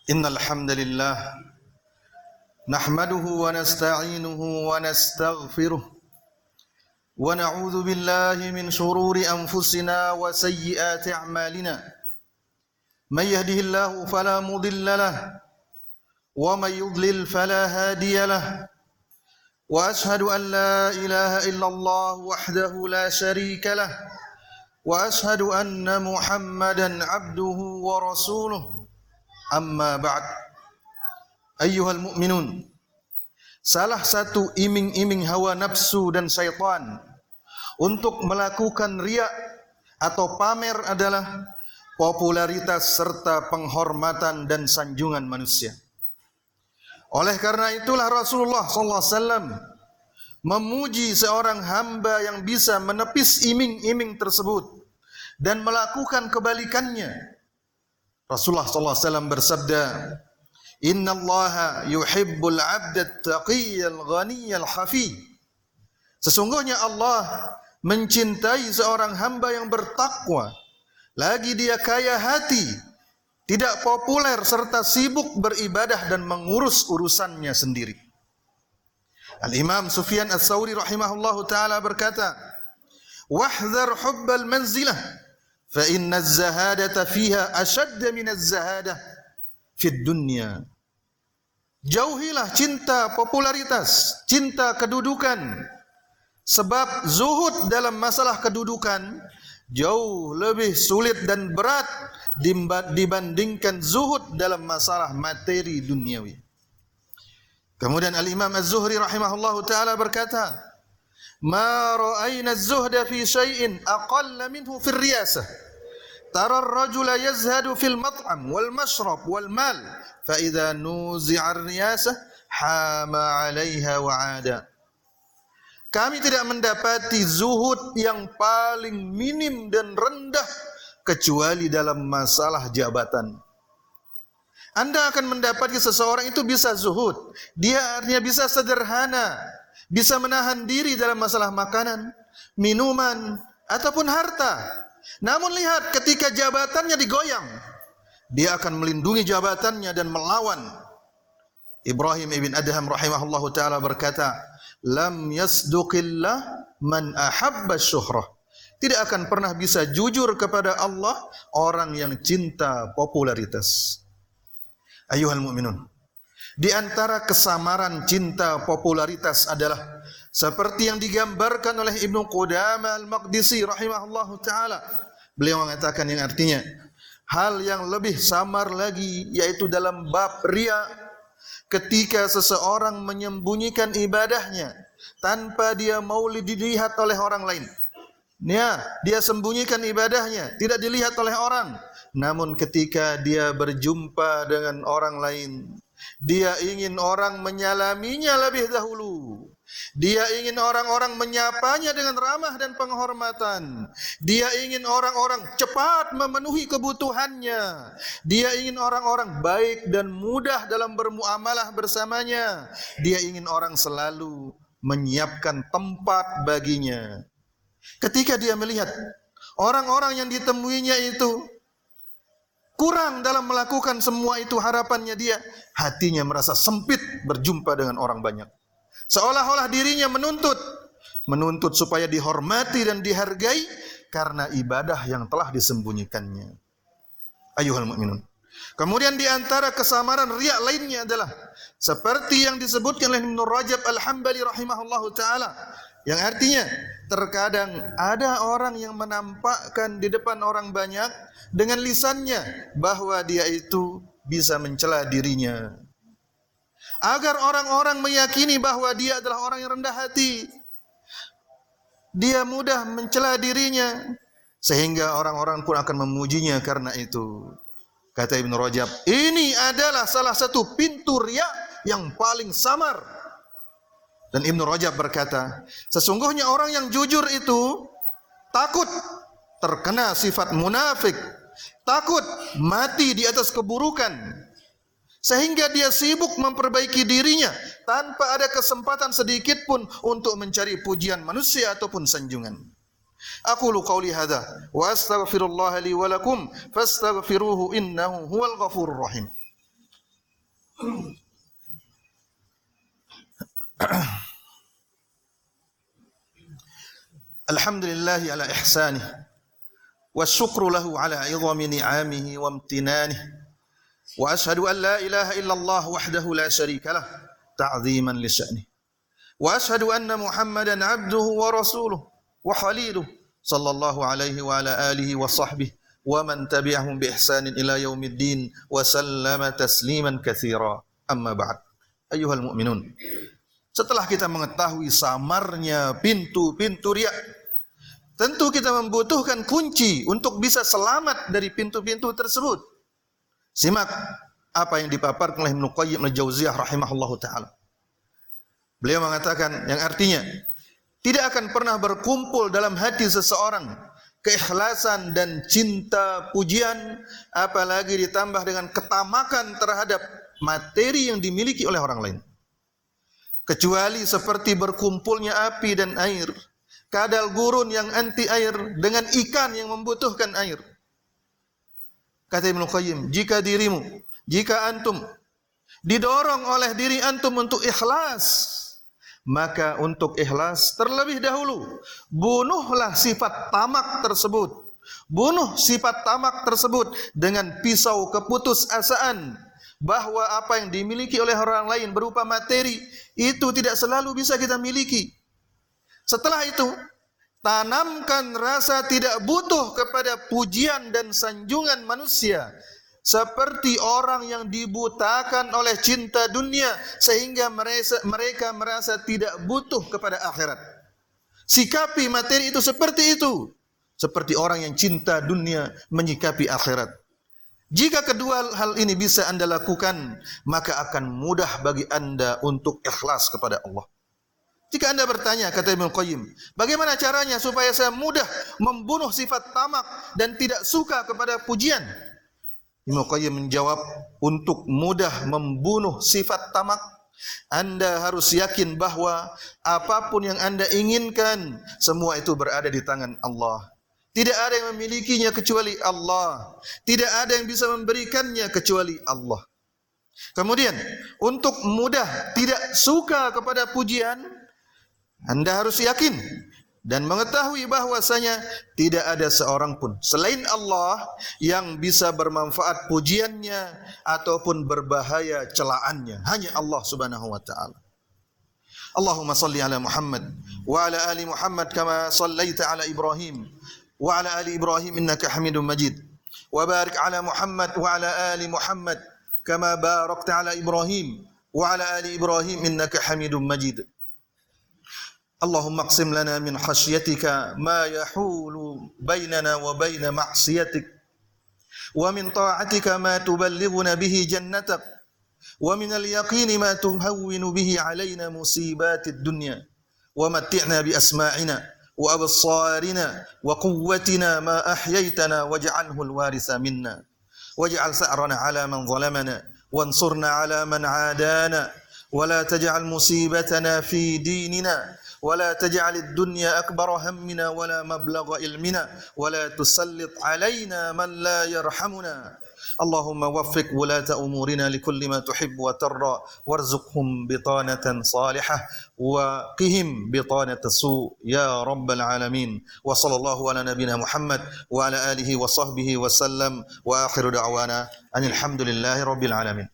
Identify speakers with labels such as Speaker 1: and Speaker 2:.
Speaker 1: Innal hamdalillah nahmaduhu wa nasta'inuhu wa nastaghfiruh wa na'udzu billahi min shururi anfusina wa sayyiati a'malina. May yahdihillahu fala mudilla lahu wa may yudlil fala hadiya lahu. Wa ashhadu an la ilaha illallah wahdahu la sharika lahu wa ashhadu anna Muhammadan 'abduhu wa rasuluh. Amma ba'd. Ayyuhal mu'minun, salah satu iming-iming hawa nafsu dan syaitan untuk melakukan riya atau pamer adalah popularitas serta penghormatan dan sanjungan manusia. Oleh karena itulah Rasulullah sallallahu alaihi wasallam memuji seorang hamba yang bisa menepis iming-iming tersebut dan melakukan kebalikannya. Rasulullah sallallahu alaihi wasallam bersabda, "Innallaha yuhibbul 'abda at-taqiyyal ghaniyyal khafi." Sesungguhnya Allah mencintai seorang hamba yang bertakwa, lagi dia kaya hati, tidak populer serta sibuk beribadah dan mengurus urusannya sendiri. Al-Imam Sufyan Ats-Tsauri rahimahullahu taala berkata, "Wahdhar hubbal manzilah fa inna az-zahadata fiha ashadda min az-zahadah fid dunya." Jauhilah cinta popularitas, cinta kedudukan, sebab zuhud dalam masalah kedudukan jauh lebih sulit dan berat dibandingkan zuhud dalam masalah materi duniawi. Kemudian Al-Imam Az-Zuhri rahimahullahu taala berkata, "Ma ra'ayna az-zuhda fi syai'in aqalla minhu fi ar-riyasah. Tara ar-rajula yazhadu fil mat'am wal mashrab wal mal, fa idza nuzi'a ar-riyasah hama 'alaiha wa 'ada." Kami tidak mendapati zuhud yang paling minim dan rendah kecuali dalam masalah jabatan. Anda akan mendapati seseorang itu bisa zuhud, dia artinya bisa sederhana, bisa menahan diri dalam masalah makanan, minuman, ataupun harta. Namun lihat ketika jabatannya digoyang, dia akan melindungi jabatannya dan melawan. Ibrahim ibn Adham rahimahullahu ta'ala berkata, "Lam yasduqillah man ahabba syuhrah." Tidak akan pernah bisa jujur kepada Allah orang yang cinta popularitas. Ayuhal mu'minun, di antara kesamaran cinta popularitas adalah seperti yang digambarkan oleh Ibnu Qudamah Al-Maqdisi rahimahullahu taala. Beliau mengatakan yang artinya hal yang lebih samar lagi yaitu dalam bab riya, ketika seseorang menyembunyikan ibadahnya tanpa dia mau dilihat oleh orang lain. Dia sembunyikan ibadahnya, tidak dilihat oleh orang. Namun ketika dia berjumpa dengan orang lain, dia ingin orang menyalaminya lebih dahulu. Dia ingin orang-orang menyapanya dengan ramah dan penghormatan. Dia ingin orang-orang cepat memenuhi kebutuhannya. Dia ingin orang-orang baik dan mudah dalam bermuamalah bersamanya. Dia ingin orang selalu menyiapkan tempat baginya. Ketika dia melihat orang-orang yang ditemuinya itu kurang dalam melakukan semua itu, harapannya dia, hatinya merasa sempit berjumpa dengan orang banyak. Seolah-olah dirinya menuntut supaya dihormati dan dihargai karena ibadah yang telah disembunyikannya. Ayuhal mu'minun. Kemudian di antara kesamaran riya lainnya adalah seperti yang disebutkan oleh Ibnu Rajab Al-Hambali rahimahullahu taala, yang artinya terkadang ada orang yang menampakkan di depan orang banyak dengan lisannya bahwa dia itu bisa mencela dirinya, agar orang-orang meyakini bahwa dia adalah orang yang rendah hati. Dia mudah mencela dirinya sehingga orang-orang pun akan memujinya karena itu. Kata Ibnu Rajab, ini adalah salah satu pintu riya yang paling samar. Dan Ibnu Rajab berkata, sesungguhnya orang yang jujur itu takut terkena sifat munafik, takut mati di atas keburukan, sehingga dia sibuk memperbaiki dirinya tanpa ada kesempatan sedikit pun untuk mencari pujian manusia ataupun sanjungan. Aqulu qawli hadza wa astaghfirullah li wa lakum fastaghfiruhu innahu huwal ghafurur rahim. Alhamdulillahi ala ihsanih wasyukru lahu ala 'idhami ni'amihi wa amtinanih wa ashhadu an la ilaha illallah wahdahu la syarika lah ta'dhiman li sya'nih wa ashhadu anna Muhammadan 'abduhu wa rasuluhu wa khaliluhu sallallahu alaihi wa ala alihi wa sahbihi wa man tabi'ahum bi ihsanin ila yaumiddin wa sallama tasliman katsira. Amma ba'd. Ayyuhal mu'minun. Setelah kita mengetahui samarnya pintu-pintu riya, tentu kita membutuhkan kunci untuk bisa selamat dari pintu-pintu tersebut. Simak apa yang dipaparkan oleh Ibnu Qayyim al-Jauziyah rahimahullahu taala. Beliau mengatakan yang artinya tidak akan pernah berkumpul dalam hati seseorang keikhlasan dan cinta pujian, apalagi ditambah dengan ketamakan terhadap materi yang dimiliki oleh orang lain, kecuali seperti berkumpulnya api dan air, kadal gurun yang anti air dengan ikan yang membutuhkan air. Kata Ibnu Qayyim, jika antum didorong oleh diri antum untuk ikhlas, maka untuk ikhlas terlebih dahulu bunuhlah sifat tamak tersebut. Bunuh sifat tamak tersebut dengan pisau keputusasaan bahwa apa yang dimiliki oleh orang lain berupa materi itu tidak selalu bisa kita miliki. Setelah itu, tanamkan rasa tidak butuh kepada pujian dan sanjungan manusia, seperti orang yang dibutakan oleh cinta dunia sehingga mereka merasa tidak butuh kepada akhirat. Sikapi materi itu, seperti orang yang cinta dunia menyikapi akhirat. Jika kedua hal ini bisa Anda lakukan, maka akan mudah bagi Anda untuk ikhlas kepada Allah. Jika Anda bertanya, kata Ibnu Qayyim, bagaimana caranya supaya saya mudah membunuh sifat tamak dan tidak suka kepada pujian? Ibnu Qayyim menjawab, untuk mudah membunuh sifat tamak, Anda harus yakin bahwa apapun yang Anda inginkan, semua itu berada di tangan Allah. Tidak ada yang memilikinya kecuali Allah. Tidak ada yang bisa memberikannya kecuali Allah. Kemudian, untuk mudah tidak suka kepada pujian, Anda harus yakin dan mengetahui bahwasanya tidak ada seorang pun selain Allah yang bisa bermanfaat pujiannya ataupun berbahaya celaannya. Hanya Allah Subhanahu wa taala. Allahumma salli ala Muhammad wa ala ali Muhammad kama sallaita ala Ibrahim wa ala ali Ibrahim innaka Hamidum Majid. Wa barik ala Muhammad wa ala ali Muhammad kama barakta ala Ibrahim wa ala ali Ibrahim innaka Hamidum Majid. Allahumma aqsim lana min khasyatika ma yahulu bainana wa bain ma'siyatik wa min ta'atika ma tuballighuna bihi jannatak wa min al-yaqini ma tuhawwinu bihi alaina musibatid dunya wa matti'na bi asma'ina wa absarina wa quwwatina ma ahyaytana waj'alhu al-waritha minna waj'al sa'rana ala man zalamana wansurna ala man 'adana wa la taj'al musibatana fi dinina ولا تجعل الدنيا أكبر همنا ولا مبلغ علمنا ولا تسلط علينا من لا يرحمنا اللهم وفق ولاة أمورنا لكل ما تحب وترضى وارزقهم بطانة صالحة وقهم بطانة السوء يا رب العالمين وصلى الله على نبينا محمد وعلى آله وصحبه وسلم وآخر دعوانا أن الحمد لله رب العالمين.